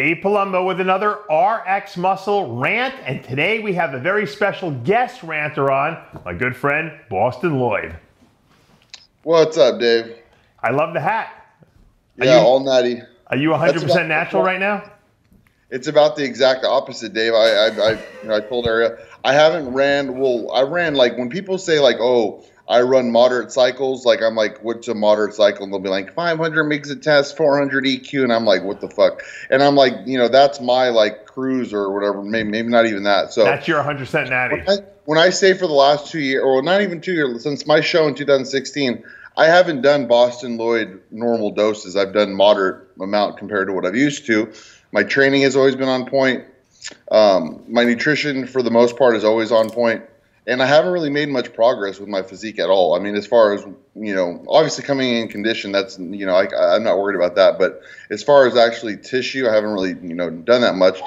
Dave Palumbo with another RxMuscle rant, and today we have a very special guest ranter on, my good friend, Bostin Loyd. What's up, Dave? I love the hat. All natty. Are you 100% natural right now? It's about the exact opposite, Dave. I told her I haven't ran. Well, I ran like when people say like, oh, I run moderate cycles. Like I'm like, what's a moderate cycle? And they'll be like 500 megs a test, 400 EQ, and I'm like, what the fuck? And I'm like, that's my like cruise or whatever. Maybe not even that. So that's your 100% natty. When I say for the last 2 years, or not even 2 years, since my show in 2016, I haven't done Bostin Loyd normal doses. I've done moderate amount compared to what I've used to. My training has always been on point. My nutrition, for the most part, is always on point. And I haven't really made much progress with my physique at all. I mean, as far as, obviously coming in condition, that's, I'm not worried about that. But as far as actually tissue, I haven't really, done that much.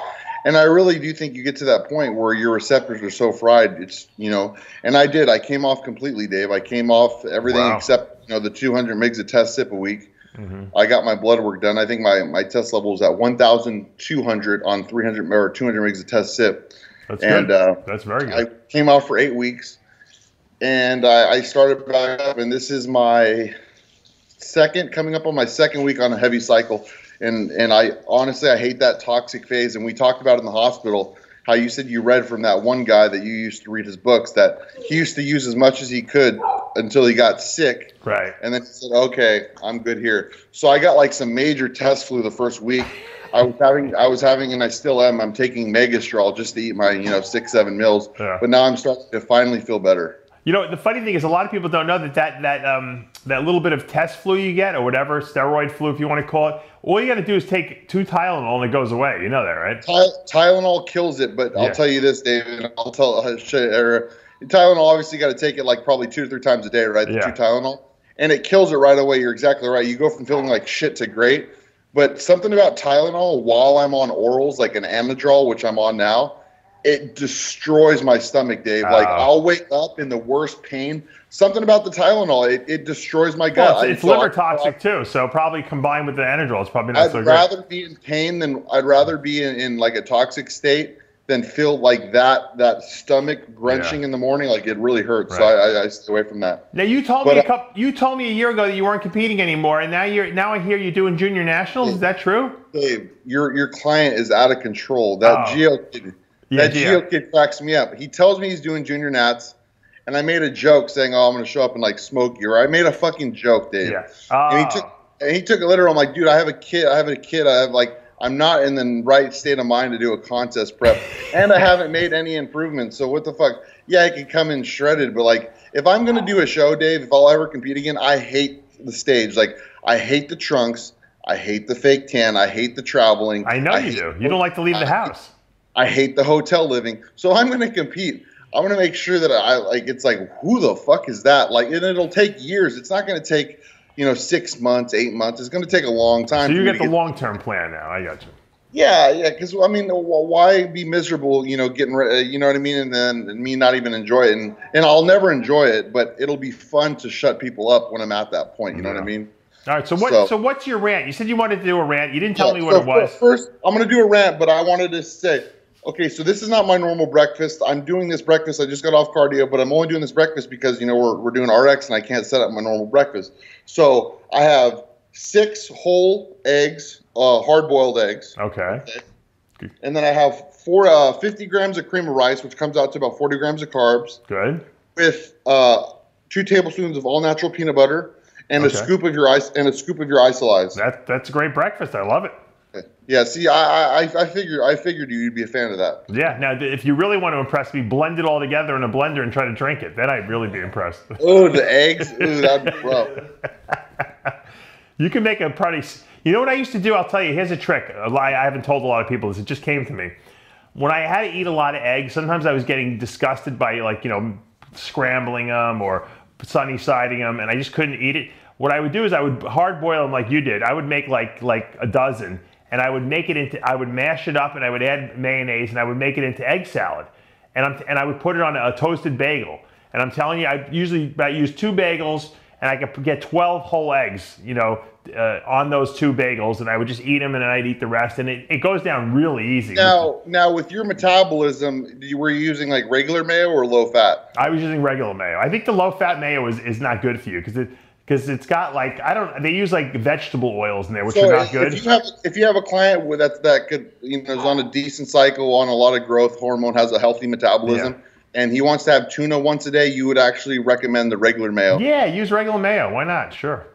And I really do think you get to that point where your receptors are so fried. It's, and I did. I came off completely, Dave. I came off everything except, the 200 mgs a test sip a week. Mm-hmm. I got my blood work done. I think my test level was at 1,200 on 300 or 200 mgs a test sip. That's good. That's very good. I came out for 8 weeks, and I started back up, and this is my coming up on my second week on a heavy cycle. And I honestly, I hate that toxic phase. And we talked about in the hospital how you said you read from that one guy that you used to read his books that he used to use as much as he could until he got sick. Right. And then he said, okay, I'm good here. So I got like some major test flu the first week. I was having, and I still am. I'm taking Megastrol just to eat my, 6-7 meals. Yeah. But now I'm starting to finally feel better. The funny thing is, a lot of people don't know that little bit of test flu you get, or whatever, steroid flu, if you want to call it. All you got to do is take 2 Tylenol and it goes away. You know that, right? Tylenol kills it, but I'll tell you this, David. Tylenol, obviously, got to take it like probably 2 or 3 times a day, right? The 2 Tylenol, and it kills it right away. You're exactly right. You go from feeling like shit to great. But something about Tylenol while I'm on orals, like an Anadrol, which I'm on now, it destroys my stomach, Dave. Like I'll wake up in the worst pain. Something about the Tylenol, it destroys my gut. Well, it's liver toxic too, so probably combined with the Anadrol, it's probably not so good. I'd rather be in pain I'd rather be in like a toxic state than feel like that stomach wrenching in the morning. Like it really hurts. Right. So I stay away from that. Now you told me a year ago that you weren't competing anymore, and now I hear you're doing junior nationals. Is that true? Dave, your client is out of control. That Geo kid cracks me up. He tells me he's doing junior nats, and I made a joke saying, "Oh, I'm going to show up and like smoke you." Or I made a fucking joke, Dave. Yeah. And he took it literal. I'm like, dude, I have a kid. I'm not in the right state of mind to do a contest prep, and I haven't made any improvements. So what the fuck? Yeah, I can come in shredded, but like, if I'm going to do a show, Dave, if I'll ever compete again, I hate the stage. Like, I hate the trunks. I hate the fake tan. I hate the traveling. I know you do. You don't like to leave the house. I hate the hotel living. So I'm going to compete. I'm going to make sure that it's like, who the fuck is that? Like, and it'll take years. It's not going to take, 6 months, 8 months. It's going to take a long time. So you get the long-term plan now. I got you. Yeah. Because, I mean, why be miserable, getting ready, you know what I mean? And then me not even enjoy it. And I'll never enjoy it, but it'll be fun to shut people up when I'm at that point. You know what I mean? All right. So what's your rant? You said you wanted to do a rant. You didn't tell me what it was. First, I'm going to do a rant, but I wanted to say, okay, so this is not my normal breakfast. I'm doing this breakfast. I just got off cardio, but I'm only doing this breakfast because, we're doing RX and I can't set up my normal breakfast. So I have 6 whole eggs, hard-boiled eggs. Okay. And then I have 50 grams of cream of rice, which comes out to about 40 grams of carbs. Good. With 2 tablespoons of all-natural peanut butter and a scoop of your isolized. That's a great breakfast. I love it. Yeah, see, I figured you'd be a fan of that. Yeah, now if you really want to impress me, blend it all together in a blender and try to drink it. Then I'd really be impressed. Oh, the eggs? Ooh, that'd be rough. You can make a pretty... You know what I used to do? I'll tell you, here's a trick. I haven't told a lot of people this. It just came to me. When I had to eat a lot of eggs, sometimes I was getting disgusted by, scrambling them or sunny-siding them, and I just couldn't eat it. What I would do is I would hard boil them like you did. I would make like a dozen, and I would mash it up, and I would add mayonnaise, and I would make it into egg salad, and I would put it on a toasted bagel. And I'm telling you, I usually use 2 bagels, and I could get 12 whole eggs, on those 2 bagels, and I would just eat them, and then I'd eat the rest, and it goes down really easy. Now with your metabolism, were you using like regular mayo or low fat? I was using regular mayo. I think the low fat mayo is not good for you because it's got like they use like vegetable oils in there, which are not good. If you have a client that could is on a decent cycle, on a lot of growth hormone, has a healthy metabolism, and he wants to have tuna once a day, you would actually recommend the regular mayo. Yeah, use regular mayo. Why not? Sure.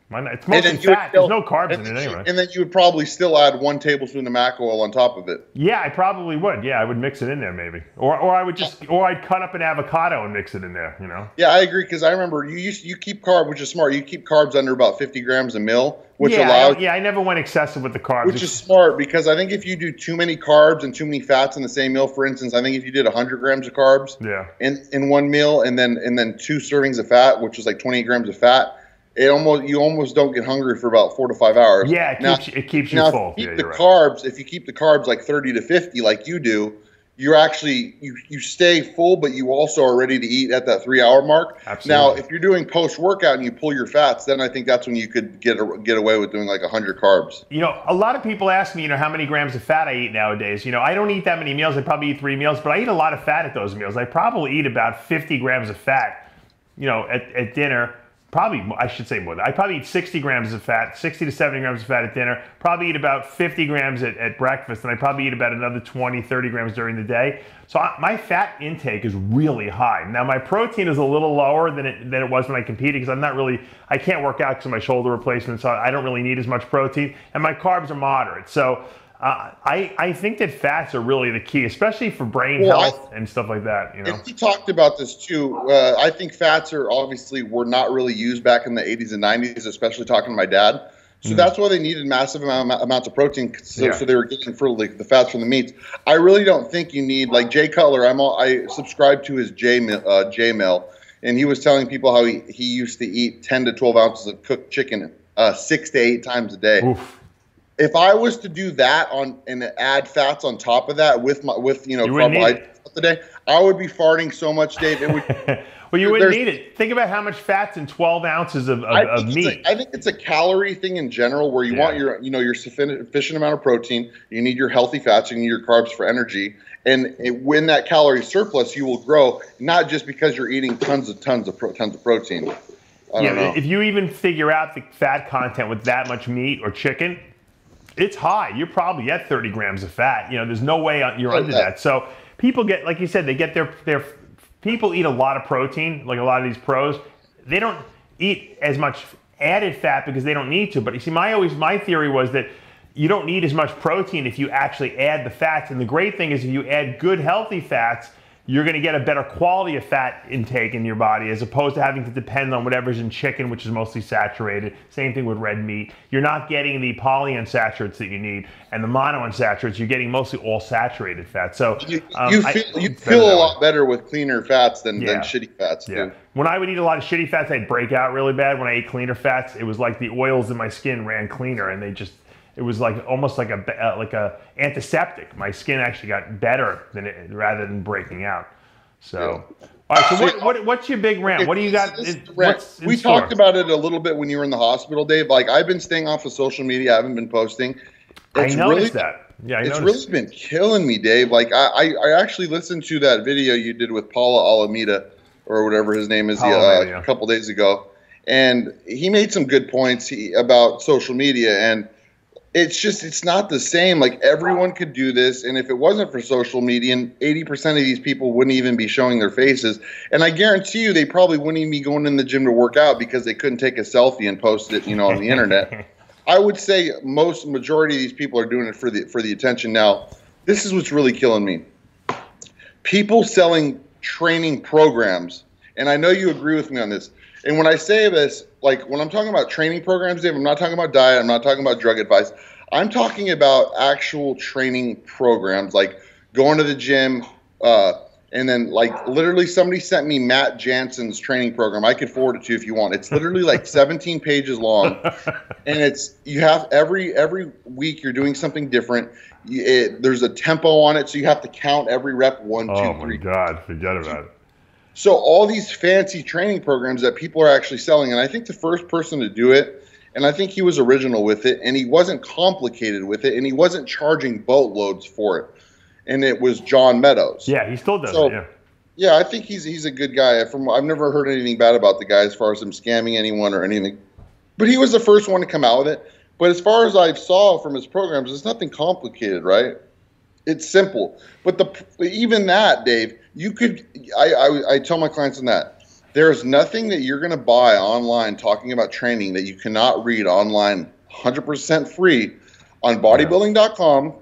Why not? It's mostly fat. There's no carbs in it anyway. And then you would probably still add 1 tablespoon of maca oil on top of it. Yeah, I probably would. Yeah, I would mix it in there maybe, or I'd cut up an avocado and mix it in there. Yeah, I agree, because I remember you keep carbs, which is smart. You keep carbs under about 50 grams a meal, which allows. I never went excessive with the carbs, which is smart, because I think if you do too many carbs and too many fats in the same meal, for instance, I think if you did 100 grams of carbs in one meal, and then 2 servings of fat, which is like 28 grams of fat. You almost don't get hungry for about 4 to 5 hours. Yeah, it keeps you full. If you keep the carbs like 30 to 50, like you do, you're actually you stay full, but you also are ready to eat at that 3-hour mark. Absolutely. Now, if you're doing post workout and you pull your fats, then I think that's when you could get away with doing like 100 carbs. A lot of people ask me, how many grams of fat I eat nowadays. I don't eat that many meals. I probably eat 3 meals, but I eat a lot of fat at those meals. I probably eat about 50 grams of fat, at dinner. Probably, I should say more. I probably eat 60 grams of fat, 60 to 70 grams of fat at dinner, probably eat about 50 grams at breakfast, and I probably eat about another 20, 30 grams during the day. So my fat intake is really high. Now, my protein is a little lower than it was when I competed, because I can't work out because of my shoulder replacement, so I don't really need as much protein, and my carbs are moderate. So I think that fats are really the key, especially for brain health and stuff like that. And we talked about this too. I think fats were not really used back in the 80s and 90s, especially talking to my dad. So that's why they needed massive amounts of protein, so they were getting for like the fats from the meats. I really don't think you need, like Jay Cutler. I subscribe to his J Mill, and he was telling people how he used to eat 10 to 12 ounces of cooked chicken 6 to 8 times a day. Oof. If I was to do that and add fats on top of that with carbohydrates today, I would be farting so much, Dave. It would. Well, you wouldn't need it. Think about how much fat's in 12 ounces of meat. I think it's a calorie thing in general, where you want your sufficient amount of protein. You need your healthy fats. You need your carbs for energy. And when that calorie surplus, you will grow, not just because you're eating tons of protein. I don't know. If you even figure out the fat content with that much meat or chicken, it's high. You're probably at 30 grams of fat. There's no way you're under that. So people get, like you said, they get their people eat a lot of protein, like a lot of these pros. They don't eat as much added fat because they don't need to. But you see, my theory was that you don't need as much protein if you actually add the fats. And the great thing is, if you add good, healthy fats, you're going to get a better quality of fat intake in your body, as opposed to having to depend on whatever's in chicken, which is mostly saturated. Same thing with red meat. You're not getting the polyunsaturates that you need, and the monounsaturates, you're getting mostly all saturated fat. So you feel a lot better with cleaner fats than shitty fats. Yeah. When I would eat a lot of shitty fats, I'd break out really bad. When I ate cleaner fats, it was like the oils in my skin ran cleaner, and it was like almost like a antiseptic. My skin actually got better rather than breaking out. So, all right. So what's your big rant? What do you got? We talked about it a little bit when you were in the hospital, Dave. Like, I've been staying off of social media. I haven't been posting. I noticed that. Yeah, it's really been killing me, Dave. Like, I actually listened to that video you did with Paula Alameda, or whatever his name is, a couple days ago, and he made some good points about social media, and it's not the same. Like, everyone could do this, and if it wasn't for social media, 80% of these people wouldn't even be showing their faces. And I guarantee you, they probably wouldn't even be going in the gym to work out because they couldn't take a selfie and post it, on the internet. I would say majority of these people are doing it for the attention. Now, this is what's really killing me. People selling training programs, and I know you agree with me on this. And when I say this, like, when I'm talking about training programs, Dave, I'm not talking about diet. I'm not talking about drug advice. I'm talking about actual training programs, like going to the gym. And then, like, literally somebody sent me Matt Jansen's training program. I could forward it to you if you want. It's literally like 17 pages long. And you have every week you're doing something different. There's a tempo on it, so you have to count every rep, 1, 2, 3. Oh, my God. Forget about it. So all these fancy training programs that people are actually selling, and I think the first person to do it And I think he was original with it, and he wasn't complicated with it, and he wasn't charging boatloads for it. And it was John Meadows. Yeah, he still does it, yeah. Yeah, I think he's a good guy. I've never heard anything bad about the guy as far as him scamming anyone or anything. But he was the first one to come out with it. But as far as I saw from his programs, it's nothing complicated, right? It's simple. But even that, Dave, you could. I tell my clients on that. There's nothing that you're going to buy online talking about training that you cannot read online 100% free on bodybuilding.com,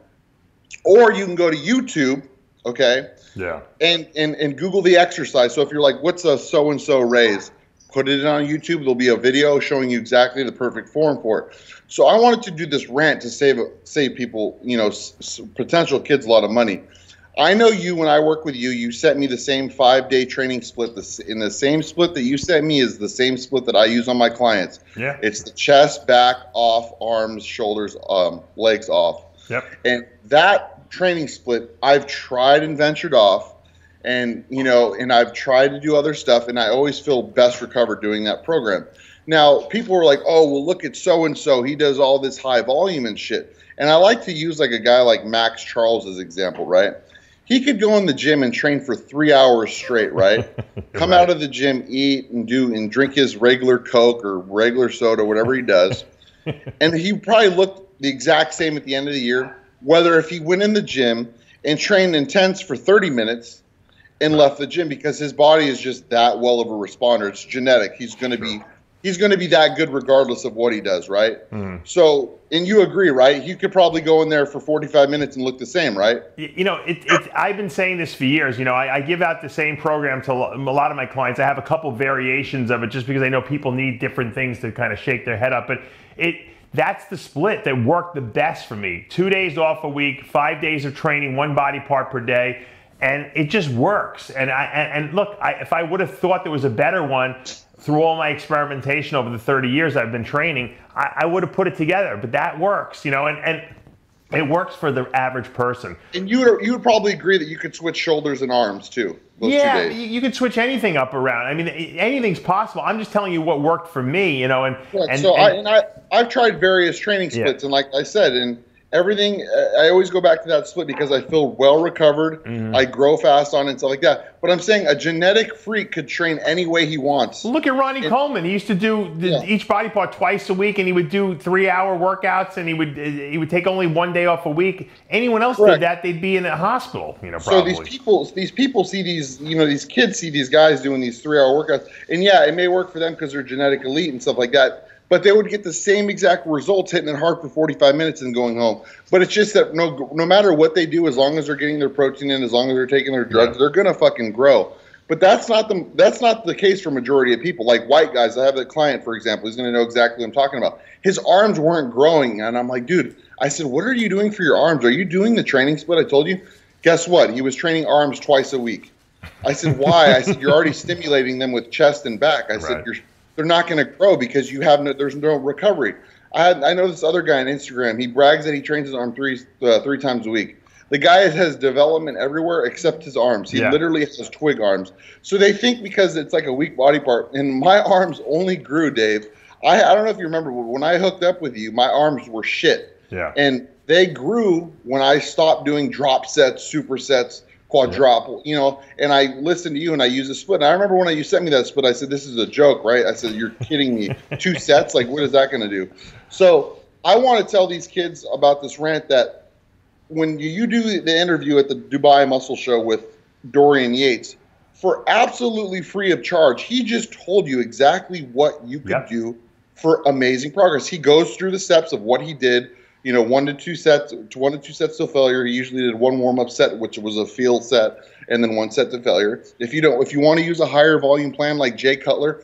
or you can go to YouTube, okay? Yeah. And Google the exercise. So if you're like, what's a so-and-so raise? Put it on YouTube. There'll be a video showing you exactly the perfect form for it. So I wanted to do this rant to save people, potential kids a lot of money. I know you, when I work with you, you sent me the same 5-day training split. In the same split that you sent me is the same split that I use on my clients. Yeah. It's the chest, back, off, arms, shoulders, legs off. Yep. And that training split, I've tried and ventured off, and I've tried to do other stuff, and I always feel best recovered doing that program. Now, people are like, oh, well, look at so-and-so. He does all this high volume and shit. And I like to use like a guy like Max Charles as example, right? He could go in the gym and train for 3 hours straight, right? Come out of the gym, eat, and drink his regular Coke or regular soda, whatever he does. And he probably looked the exact same at the end of the year, whether if he went in the gym and trained intense for 30 minutes and left the gym, because his body is just that well of a responder. It's genetic. He's going to be that good regardless of what he does, right? Mm-hmm. So, and you agree, right? You could probably go in there for 45 minutes and look the same, right? I've been saying this for years. I give out the same program to a lot of my clients. I have a couple variations of it just because I know people need different things to kind of shake their head up. But that's the split that worked the best for me. 2 days off a week, 5 days of training, one body part per day. And it just works. And look, if I would have thought there was a better one through all my experimentation over the 30 years I've been training, I would have put it together. But that works, and it works for the average person. And you would probably agree that you could switch shoulders and arms too. Those 2 days. You could switch anything up around. I mean, anything's possible. I'm just telling you what worked for me, I've tried various training splits, and like I said, and everything, I always go back to that split because I feel well recovered. Mm-hmm. I grow fast on it and stuff like that. But I'm saying a genetic freak could train any way he wants. Look at Ronnie Coleman. He used to do each body part twice a week, and he would do 3-hour workouts, and he would take only 1 day off a week. Anyone else did that, they'd be in a hospital. Probably. So these people see these, these kids see these guys doing these 3-hour workouts, and it may work for them because they're genetic elite and stuff like that. But they would get the same exact results hitting it hard for 45 minutes and going home. But it's just that no matter what they do, as long as they're getting their protein in, as long as they're taking their drugs, they're gonna fucking grow. But that's not the case for majority of people. Like white guys, I have a client, for example, he's gonna know exactly what I'm talking about. His arms weren't growing, and I'm like, dude, I said, what are you doing for your arms? Are you doing the training split I told you? Guess what? He was training arms twice a week. I said, why? I said, you're already stimulating them with chest and back. I said, they're not going to grow because there's no recovery. I know this other guy on Instagram. He brags that he trains his arm three times a week. The guy has development everywhere except his arms. He literally has twig arms. So they think because it's like a weak body part, and my arms only grew, Dave. I don't know if you remember, but when I hooked up with you, my arms were shit. Yeah. And they grew when I stopped doing drop sets, supersets, quadruple, and I listened to you and I used a split. And I remember when you sent me that split, I said, this is a joke, right? I said, you're kidding me. 2 sets? Like, what is that going to do? So I want to tell these kids about this rant that when you do the interview at the Dubai Muscle Show with Dorian Yates, for absolutely free of charge, he just told you exactly what you could do for amazing progress. He goes through the steps of what he did. 1 to 2 sets to failure. He usually did 1 warm-up set, which was a field set, and then 1 set to failure. If you want to use a higher volume plan like Jay Cutler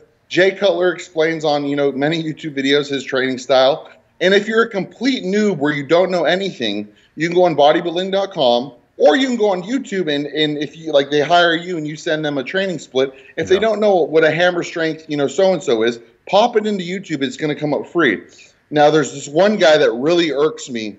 explains on many YouTube videos his training style. And if you're a complete noob where you don't know anything, you can go on bodybuilding.com, or you can go on YouTube and if you they hire you and you send them a training split. If they don't know what a hammer strength so and so is, pop it into YouTube. It's going to come up free. Now, there's this one guy that really irks me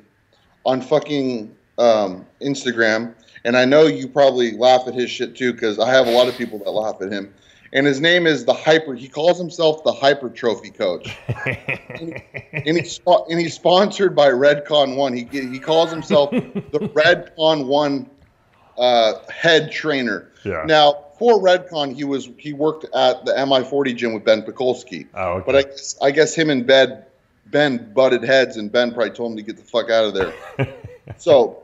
on fucking Instagram, and I know you probably laugh at his shit too because I have a lot of people that laugh at him. and his name is the Hyper. He calls himself the Hypertrophy Coach, and he's sponsored by Redcon One. He calls himself the Redcon One head trainer. Yeah. Now, for Redcon, he worked at the MI40 gym with Ben Pekulski. Oh, okay. But I guess him and Ben butted heads, and Ben probably told him to get the fuck out of there. So,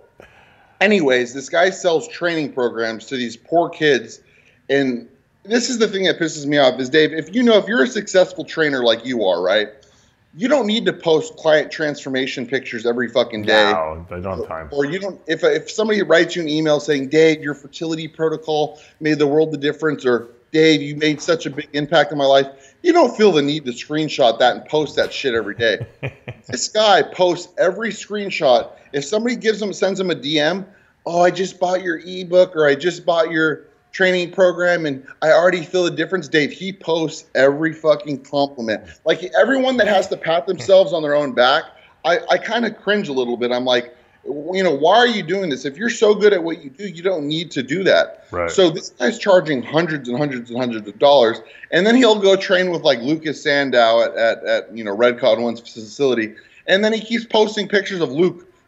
anyways, this guy sells training programs to these poor kids, and this is the thing that pisses me off is, Dave, if you're a successful trainer like you are, right? You don't need to post client transformation pictures every fucking day. No, I don't have time. Or you don't. If somebody writes you an email saying, "Dave, your fertility protocol made the world of difference," or "Dave, you made such a big impact in my life," you don't feel the need to screenshot that and post that shit every day. This guy posts every screenshot. If somebody sends him a DM, "Oh, I just bought your ebook," or "I just bought your training program and I already feel the difference," Dave, he posts every fucking compliment. Like, everyone that has to pat themselves on their own back, I kind of cringe a little bit. I'm like, why are you doing this? If you're so good at what you do, you don't need to do that. Right. So this guy's charging hundreds and hundreds and hundreds of dollars, and then he'll go train with like Lucas Sandow at Redcon One's facility, and then he keeps posting pictures of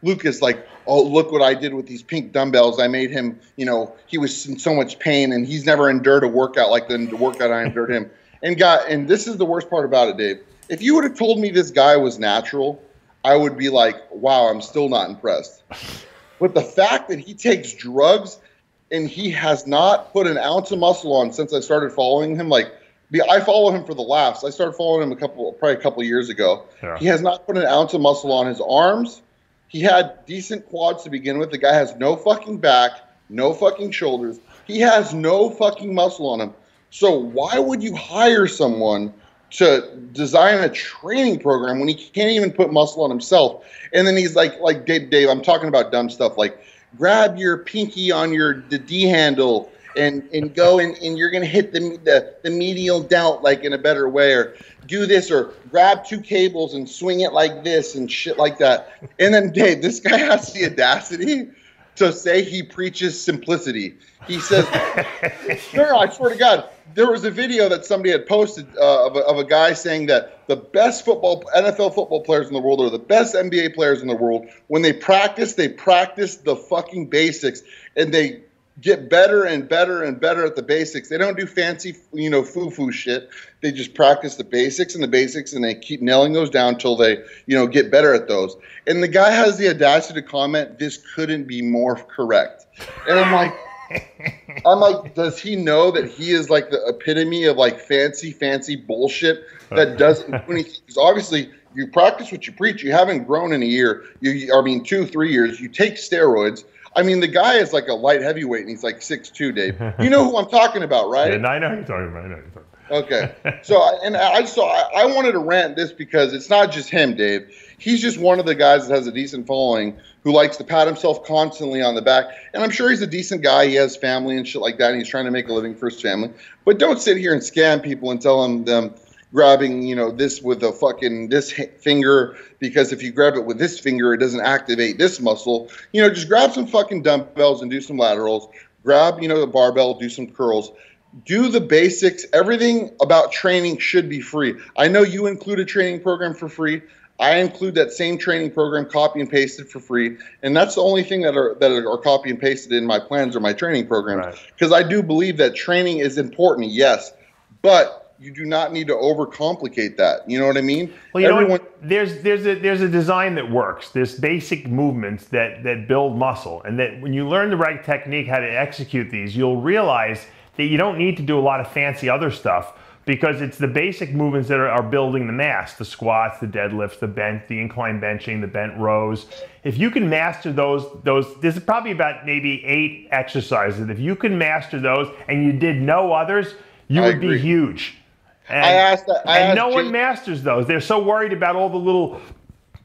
Lucas like, "Oh, look what I did with these pink dumbbells. I made him, he was in so much pain, and he's never endured a workout like the workout I endured him." And this is the worst part about it, Dave. If you would have told me this guy was natural, I would be like, wow, I'm still not impressed. But the fact that he takes drugs and he has not put an ounce of muscle on since I started following him, I follow him for the laughs. I started following him probably a couple of years ago. Yeah. He has not put an ounce of muscle on his arms. He had decent quads to begin with. The guy has no fucking back, no fucking shoulders. He has no fucking muscle on him. So why would you hire someone to design a training program when he can't even put muscle on himself? And then he's like Dave, I'm talking about dumb stuff like, grab your pinky on the D handle and go and you're going to hit the medial delt like in a better way, or do this, or grab two cables and swing it like this and shit like that. And then, Dave, this guy has the audacity to say he preaches simplicity. He says, no, I swear to God, there was a video that somebody had posted of a guy saying that the best NFL football players in the world, or the best NBA players in the world, when they practice the fucking basics, and they get better and better and better at the basics. They don't do fancy, foo-foo shit. They just practice the basics, and they keep nailing those down until they, get better at those. And the guy has the audacity to comment, "This couldn't be more correct." And I'm like, does he know that he is like the epitome of like fancy bullshit that doesn't do anything? Because obviously you practice what you preach. You haven't grown in a year. 2-3 years. You take steroids. I mean, the guy is like a light heavyweight, and he's like 6'2", Dave. You know who I'm talking about, right? Yeah, I know who you're talking about. Okay. So I wanted to rant this because it's not just him, Dave. He's just one of the guys that has a decent following who likes to pat himself constantly on the back. And I'm sure he's a decent guy. He has family and shit like that, and he's trying to make a living for his family. But don't sit here and scam people and tell them grabbing, this with this finger, because if you grab it with this finger, it doesn't activate this muscle. Just grab some fucking dumbbells and do some laterals. Grab, the barbell, do some curls. Do the basics. Everything about training should be free. I know you include a training program for free. I include that same training program copy and pasted for free. And that's the only thing that are copy and pasted in my plans or my training programs. Because I do believe that training is important, yes. But you do not need to overcomplicate that. You know what I mean? Well, there's a design that works. There's basic movements that build muscle. And that when you learn the right technique, how to execute these, you'll realize that you don't need to do a lot of fancy other stuff, because it's the basic movements that are building the mass, the squats, the deadlifts, the bench, the incline benching, the bent rows. If you can master those, there's probably about maybe 8 exercises. If you can master those and you did no others, you would be huge. And no one masters those. They're so worried about all the little,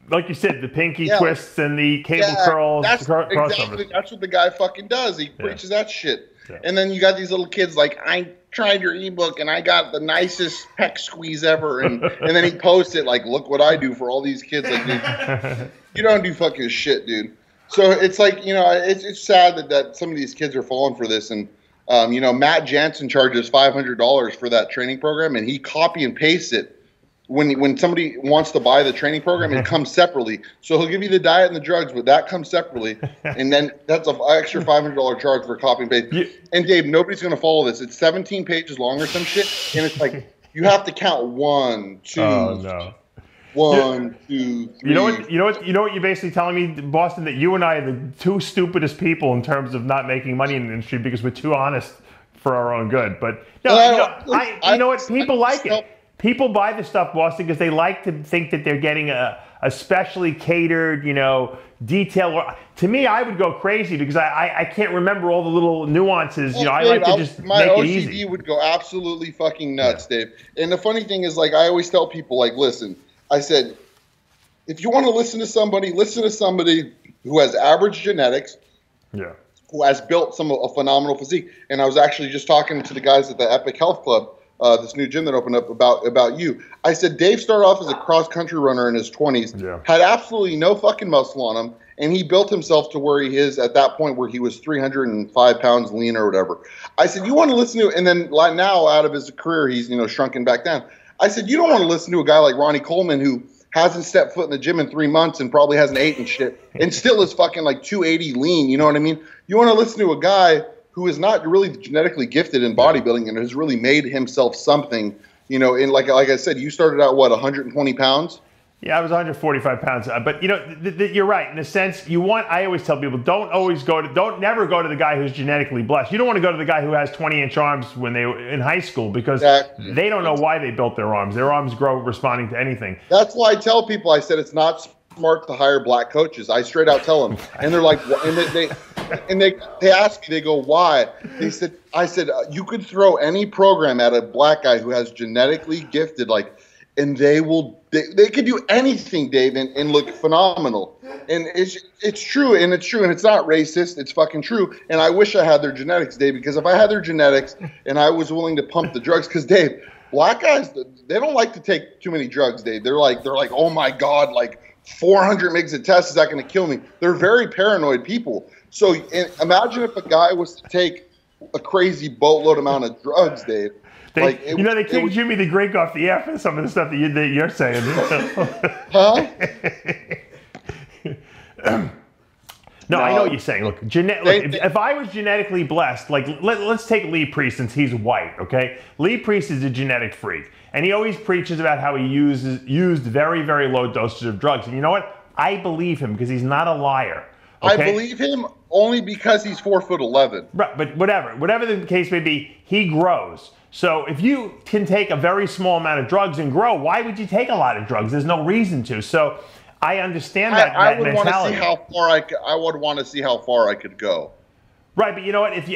like you said, the pinky twists and the cable curls. Exactly. That's what the guy fucking does. He preaches that shit. Yeah. And then you got these little kids like, "I tried your ebook and I got the nicest pec squeeze ever," and then he posts it like, "Look what I do for all these kids." Like, dude, you don't do fucking shit, dude. So it's like, it's sad that some of these kids are falling for this, and You know, Matt Jansen charges $500 for that training program, and he copy and pastes it. When somebody wants to buy the training program, it comes separately. So he'll give you the diet and the drugs, but that comes separately. And then that's an extra $500 charge for copy and paste. And Dave, nobody's going to follow this. It's 17 pages long or some shit. And it's like, you have to count 1, 2, oh, no. 1, 2, 3. You know what you're basically telling me, Boston, that you and I are the two stupidest people in terms of not making money in the industry because we're too honest for our own good. But no, you know what? People like it. People buy the stuff, Boston, because they like to think that they're getting a specially catered, you know, detail. To me, I would go crazy because I can't remember all the little nuances. You know, I like to just make it easy. My OCD would go absolutely fucking nuts, Dave. And the funny thing is, like, I always tell people, like, listen, I said, if you want to listen to somebody who has average genetics, who has built a phenomenal physique. And I was actually just talking to the guys at the Epic Health Club, this new gym that opened up, about you. I said, Dave started off as a cross-country runner in his 20s, had absolutely no fucking muscle on him, and he built himself to where he is at that point where he was 305 pounds lean or whatever. I said, you want to listen to, and then like now out of his career, he's, you know, shrunken back down. I said, you don't want to listen to a guy like Ronnie Coleman who hasn't stepped foot in the gym in 3 months and probably hasn't eaten shit and still is fucking like 280 lean. You know what I mean? You want to listen to a guy who is not really genetically gifted in bodybuilding and has really made himself something, you know, in like I said, you started out, what, 120 pounds? Yeah, I was 145 pounds. But, you know, you're right. In a sense, I always tell people, don't never go to the guy who's genetically blessed. You don't want to go to the guy who has 20-inch arms when they were in high school because they don't know why they built their arms. Their arms grow responding to anything. That's why I tell people, I said, it's not smart to hire black coaches. I straight out tell them. And they're like, and they ask me, they go, why? I said, you could throw any program at a black guy who has genetically gifted, like, and they could do anything, Dave, and look phenomenal. And it's true, and it's not racist. It's fucking true. And I wish I had their genetics, Dave, because if I had their genetics and I was willing to pump the drugs, because Dave, black guys, they don't like to take too many drugs, Dave. They're like, oh my God, like 400 mgs a test, is that going to kill me? They're very paranoid people. So imagine if a guy was to take a crazy boatload amount of drugs, Dave. They kicked Jimmy the Greek off the air for some of the stuff that you're saying. Huh? No, I know what you're saying. Look, if I was genetically blessed, like let's take Lee Priest since he's white, okay? Lee Priest is a genetic freak, and he always preaches about how he used very, very low doses of drugs. And you know what? I believe him because he's not a liar. Okay? I believe him only because he's 4'11". Right, but whatever the case may be, he grows. So if you can take a very small amount of drugs and grow, why would you take a lot of drugs? There's no reason to. So I understand that mentality. I would want to see how far I could go. Right, but you know what? If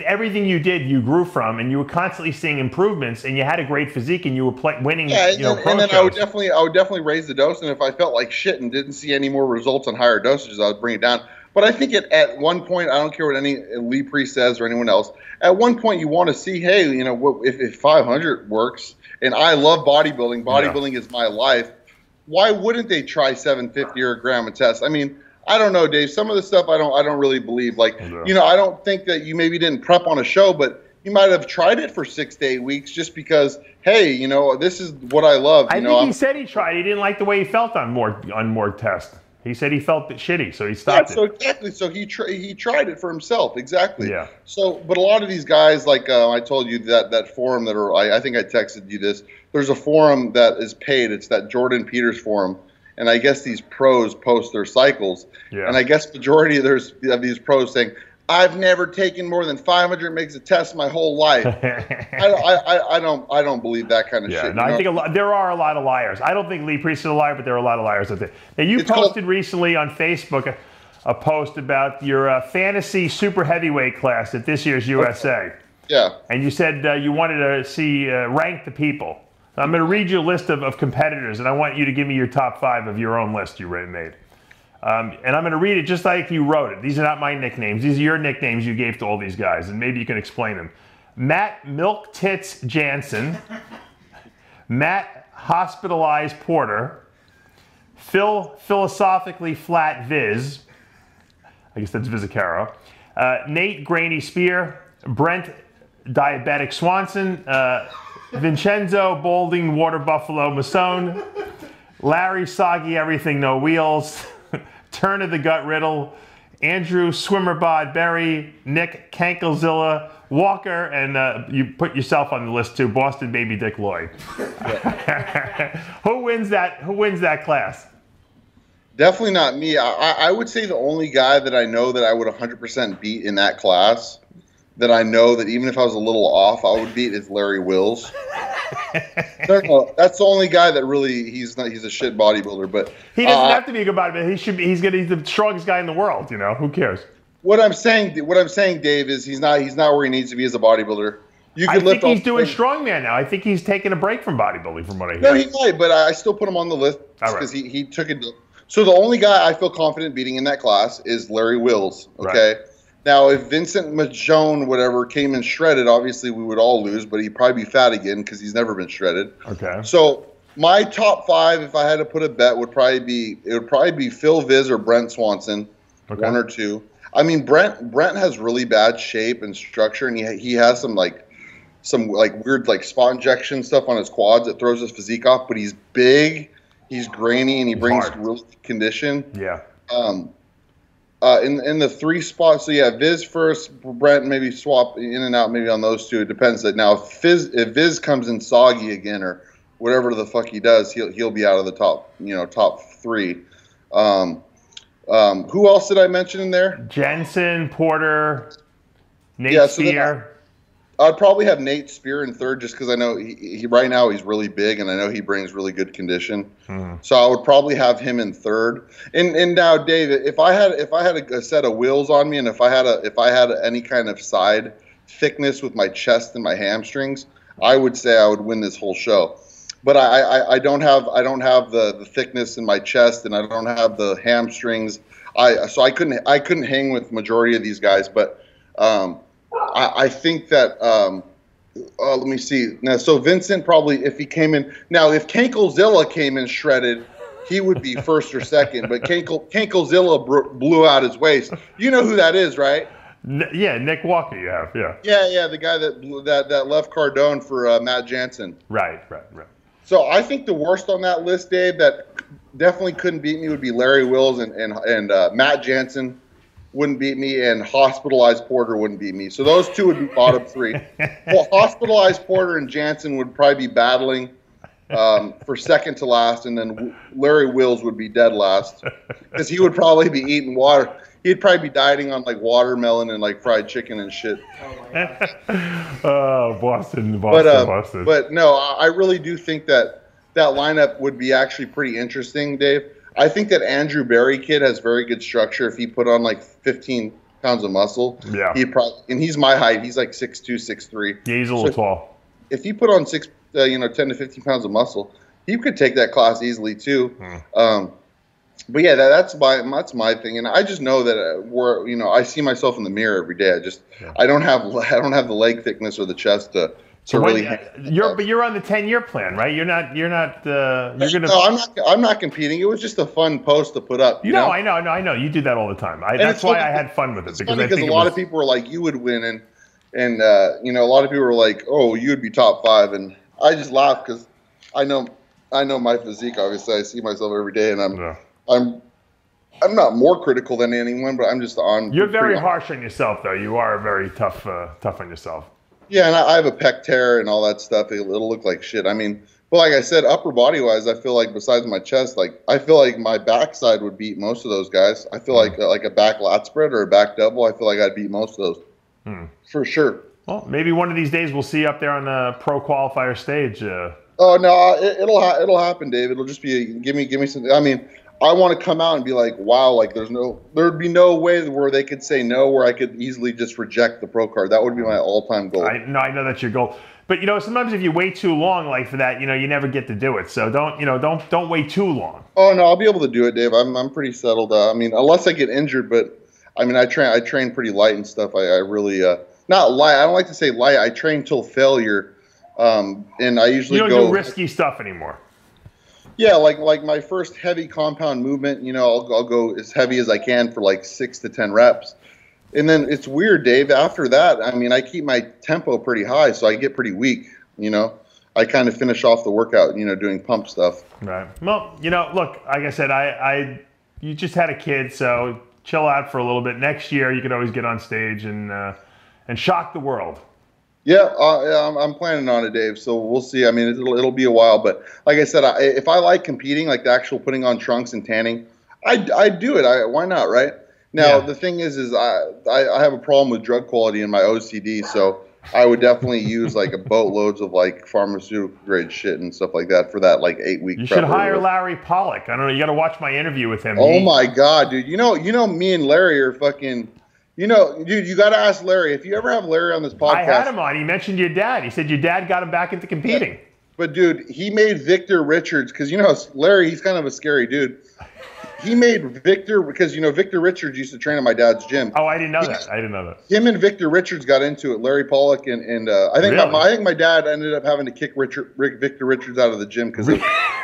everything you did you grew from, and you were constantly seeing improvements, and you had a great physique, and you were winning, and then I would definitely raise the dose. And if I felt like shit and didn't see any more results on higher dosages, I would bring it down. But I think at one point, I don't care what any Lee Priest says or anyone else. At one point, you want to see, hey, you know, if 500 works, and I love bodybuilding. Bodybuilding is my life. Why wouldn't they try 750 or a gram a test? I mean, I don't know, Dave. Some of the stuff I don't really believe. Like, you know, I don't think that you maybe didn't prep on a show, but you might have tried it for 6 to 8 weeks just because, hey, you know, this is what I love. I think he said he tried. He didn't like the way he felt on more tests. He said he felt shitty, so he stopped it. So exactly. So he tried it for himself. Exactly. Yeah. So, but a lot of these guys, like I told you that forum I think I texted you this. There's a forum that is paid. It's that Jordan Peters forum, and I guess these pros post their cycles. Yeah. And I guess majority of these pros saying, I've never taken more than 500 mgs a test my whole life. I don't believe that kind of shit. No, I think there are a lot of liars. I don't think Lee Priest is a liar, but there are a lot of liars out there. Now, you posted recently on Facebook a post about your fantasy super heavyweight class at this year's USA. Yeah. And you said you wanted to see rank the people. I'm going to read you a list of competitors, and I want you to give me your top 5 of your own list you made. And I'm going to read it just like you wrote it. These are not my nicknames. These are your nicknames you gave to all these guys, and maybe you can explain them. Matt Milk Tits Jansen, Matt Hospitalized Porter, Phil Philosophically Flat Viz, I guess that's Vizicaro, Nate Grainy Spear, Brent Diabetic Swanson, Vincenzo Bolding Water Buffalo Masone, Larry Soggy Everything No Wheels, Turner the Gut Riddle, Andrew Swimmerbod Berry, Nick Kankelzilla Walker, and you put yourself on the list too, Boston Baby Dick Loyd. Who wins that class? Definitely not me. I would say the only guy that I know that I would 100% beat in that class, that I know that even if I was a little off, I would beat, is Larry Wills. No, that's the only guy that really, he's a shit bodybuilder, but he doesn't have to be a good bodybuilder. He's the strongest guy in the world. You know, who cares? What I'm saying, Dave, is he's not where he needs to be as a bodybuilder. I think he's doing strongman now. I think he's taking a break from bodybuilding, from what I hear. No, he might, but I still put him on the list because he took it. So the only guy I feel confident beating in that class is Larry Wills. Okay. Right. Now, if Vincent Majone, whatever, came in shredded, obviously we would all lose, but he'd probably be fat again because he's never been shredded. Okay. So my top 5, if I had to put a bet, would probably be Phil Viz or Brent Swanson, one or two. I mean, Brent has really bad shape and structure, and he has some weird spot injection stuff on his quads that throws his physique off. But he's big, he's grainy, and he brings real condition. Yeah. In the 3 spots, so yeah, Viz first, Brent maybe swap in and out maybe on those two. It depends. That now if Viz comes in soggy again or whatever the fuck he does, he'll be out of the top 3. Who else did I mention in there? Jensen, Porter, Nate Spear. I'd probably have Nate Spear in third, just because I know he right now he's really big and I know he brings really good condition. So I would probably have him in third. And now, Dave, if I had a set of wheels on me, and if I had any kind of side thickness with my chest and my hamstrings, I would say I would win this whole show. But I don't have the thickness in my chest, and I don't have the hamstrings. So I couldn't hang with majority of these guys. But I think that let me see now. So Vincent probably, if he came in now, if Kankelzilla came in shredded, he would be first or second. But Kankelzilla blew out his waist. You know who that is, right? Yeah, Nick Walker. You have yeah, the guy that left Cardone for Matt Jansen. Right. So I think the worst on that list, Dave, that definitely couldn't beat me would be Larry Wills, and Matt Jansen wouldn't beat me, and Hospitalized Porter wouldn't beat me. So those two would be bottom 3. Well, Hospitalized Porter and Jansen would probably be battling for second to last, and then Larry Wills would be dead last because he would probably be eating water. He'd probably be dieting on watermelon and fried chicken and shit. Oh, Boston. But no, I really do think that lineup would be actually pretty interesting, Dave. I think that Andrew Berry kid has very good structure. If he put on 15 pounds of muscle, and he's my height. He's 6'2", 6'3". Yeah, he's a little tall. If he put on 10 to 15 pounds of muscle, he could take that class easily too. But yeah, that's my thing, and I just know that I see myself in the mirror every day. I don't have the leg thickness or the chest to really. But you're on the 10-year plan, right? You're not. No, I'm not competing. It was just a fun post to put up. No, I know. You do that all the time. That's why I had fun with it, because a lot of people were like, "You would win," and a lot of people were like, "Oh, you would be top 5," and I just laughed because I know my physique. Obviously, I see myself every day, and I'm not more critical than anyone, but I'm just on. You're very harsh on yourself, though. You are very tough on yourself. Yeah, and I have a pec tear and all that stuff. It'll look like shit. I mean, but like I said, upper body wise, I feel like besides my chest, I feel like my backside would beat most of those guys. I feel like a back lat spread or a back double. I feel like I'd beat most of those for sure. Well, maybe one of these days we'll see you up there on the pro qualifier stage. Oh no, it'll happen, Dave. It'll just be give me some. I mean, I want to come out and be like, wow, there'd be no way where they could say no, where I could easily just reject the pro card. That would be my all-time goal. I know that's your goal. But sometimes if you wait too long for that, you never get to do it. So don't wait too long. Oh no, I'll be able to do it, Dave. I'm pretty settled. I mean, unless I get injured, but I mean, I train pretty light and stuff. I really not light. I don't like to say light. I train till failure, and I usually don't do risky stuff anymore. Yeah, like my first heavy compound movement, I'll go as heavy as I can for 6 to 10 reps. And then it's weird, Dave. After that, I mean, I keep my tempo pretty high, so I get pretty weak. You know, I kind of finish off the workout, you know, doing pump stuff. Right. Well, you know, look, like I said, you just had a kid, so chill out for a little bit. Next year, you could always get on stage and shock the world. Yeah, I'm planning on it, Dave. So we'll see. I mean, it'll be a while, but like I said, if I like competing, like the actual putting on trunks and tanning, I do it. Why not, right? Now the thing is I have a problem with drug quality in my OCD, so I would definitely use like a boatloads of like pharmaceutical grade shit and stuff like that for that like 8-week. You should hire Larry Pollock. I don't know. You got to watch my interview with him. Oh my God, dude! You know, me and Larry are fucking. You know, dude, you got to ask Larry. If you ever have Larry on this podcast. I had him on. He mentioned your dad. He said your dad got him back into competing. Yeah. But, dude, he made Victor Richards, because, you know, Larry, he's kind of a scary dude. He made Victor, because, you know, Victor Richards used to train at my dad's gym. Oh, I didn't know that. I didn't know that. Him and Victor Richards got into it, Larry Pollock, and I think really? I think my dad ended up having to kick Victor Richards out of the gym.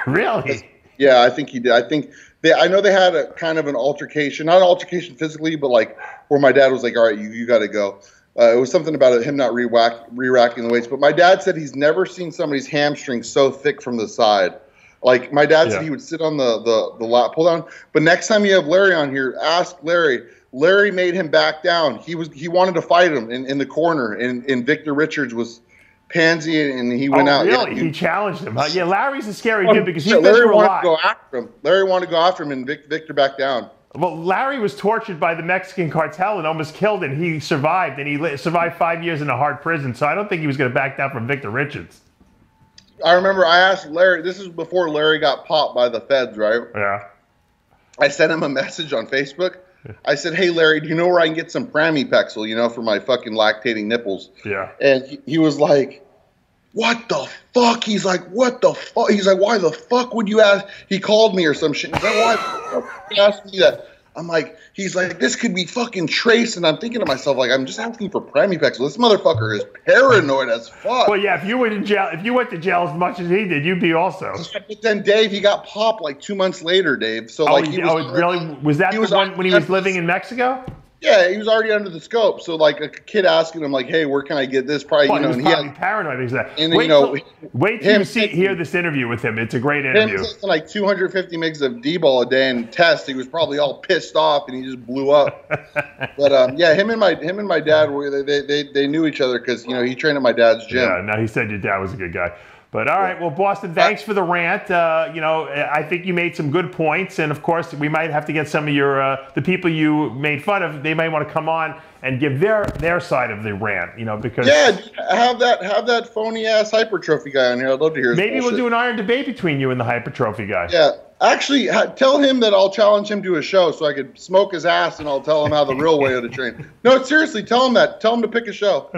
Really? Yeah, I think he did. I know they had a kind of an altercation, not an altercation physically, but like where my dad was like, all right, you got to go. It was something about him not re-racking the weights. But my dad said he's never seen somebody's hamstring so thick from the side. Like my dad said he would sit on the lat pull down. But next time you have Larry on here, ask Larry. Larry made him back down. He wanted to fight him in the corner, and Victor Richards was pansy, and he went out. Really? Yeah, he challenged him. Yeah, Larry's a scary dude because he's been Larry through a wanted lot. to go after him. Larry wanted to go after him, and Victor backed down. Well, Larry was tortured by the Mexican cartel and almost killed, and he survived. And he survived 5 years in a hard prison. So I don't think he was going to back down from Victor Richards. I remember I asked Larry. This is before Larry got popped by the feds, right? Yeah. I sent him a message on Facebook. I said, hey, Larry, do you know where I can get some Pramipexole, you know, for my fucking lactating nipples? Yeah. And he was like, what the fuck? He's like, what the fuck? He's like, why the fuck would you ask? He called me or some shit. He's like, why the fuck would you ask me that? I'm like, he's like, this could be fucking Trace. And I'm thinking to myself, like, I'm just asking for Pramipexole. This motherfucker is paranoid as fuck. Well, yeah, if you went to jail as much as he did, you'd be also. But then Dave, he got popped like 2 months later, Dave. So like, was that the one when he was living in Mexico? Yeah, he was already under the scope. So like a kid asking him like, "Hey, where can I get this?" Probably, you know, he was probably paranoid. Exactly. And then, you know, wait till you hear this interview with him. It's a great interview. Him taking like 250 mgs of D-ball a day and test. He was probably all pissed off and he just blew up. But yeah, him and my dad they knew each other because, you know, he trained at my dad's gym. Yeah, no, he said your dad was a good guy. But all right, well, Bostin, thanks for the rant. You know, I think you made some good points, and of course, we might have to get some of your the people you made fun of. They might want to come on and give their side of the rant. You know, because have that phony ass hypertrophy guy on here. I'd love to hear. Maybe we'll do an iron debate between you and the hypertrophy guy. Yeah, actually, tell him that I'll challenge him to a show so I could smoke his ass, and I'll tell him how the real way to train. No, seriously, tell him that. Tell him to pick a show.